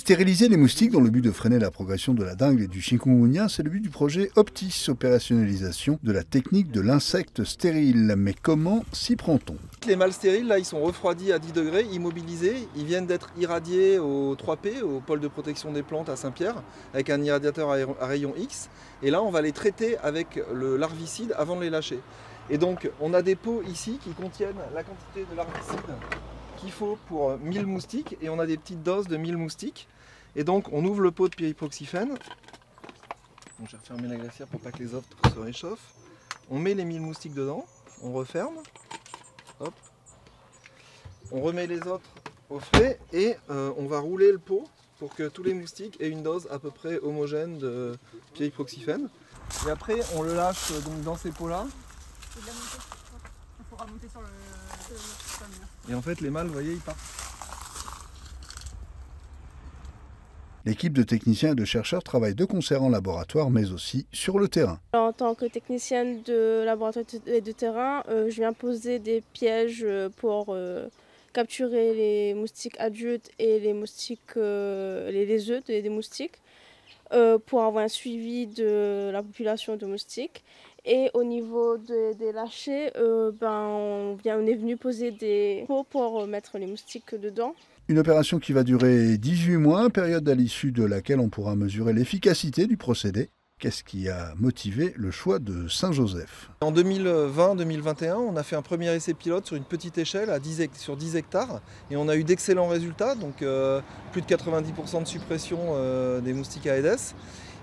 Stériliser les moustiques dans le but de freiner la progression de la dengue et du chikungunya, c'est le but du projet Optis, opérationnalisation de la technique de l'insecte stérile. Mais comment s'y prend-on? Les mâles stériles, là, ils sont refroidis à 10 degrés, immobilisés. Ils viennent d'être irradiés au 3P, au pôle de protection des plantes à Saint-Pierre, avec un irradiateur à rayon X. Et là, on va les traiter avec le larvicide avant de les lâcher. Et donc, on a des pots ici qui contiennent la quantité de larvicide qu'il faut pour 1000 moustiques, et on a des petites doses de 1000 moustiques. Et donc, on ouvre le pot de pyriproxyphène. Donc, je vais refermer la glacière pour pas que les autres se réchauffent. On met les 1000 moustiques dedans, on referme. Hop. On remet les autres au frais et on va rouler le pot pour que tous les moustiques aient une dose à peu près homogène de pyriproxyphène. Et après, on le lâche donc dans ces pots-là. Et en fait, les mâles, vous voyez, ils partent. L'équipe de techniciens et de chercheurs travaille de concert en laboratoire, mais aussi sur le terrain. En tant que technicienne de laboratoire et de terrain, je viens poser des pièges pour capturer les moustiques adultes et les moustiques, les œufs des moustiques, pour avoir un suivi de la population de moustiques. Et au niveau des lâchers, on est venu poser des pots pour mettre les moustiques dedans. Une opération qui va durer 18 mois, période à l'issue de laquelle on pourra mesurer l'efficacité du procédé. Qu'est-ce qui a motivé le choix de Saint-Joseph? En 2020-2021, on a fait un premier essai pilote sur une petite échelle sur 10 hectares et on a eu d'excellents résultats, donc plus de 90% de suppression des moustiques Aedes.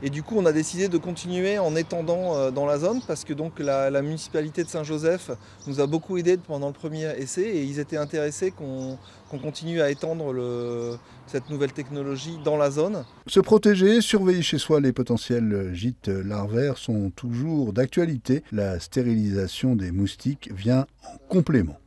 Et du coup, on a décidé de continuer en étendant dans la zone parce que donc la municipalité de Saint-Joseph nous a beaucoup aidé pendant le premier essai et ils étaient intéressés qu'on continue à étendre cette nouvelle technologie dans la zone. Se protéger, surveiller chez soi les potentiels gîtes larvaires sont toujours d'actualité. La stérilisation des moustiques vient en complément.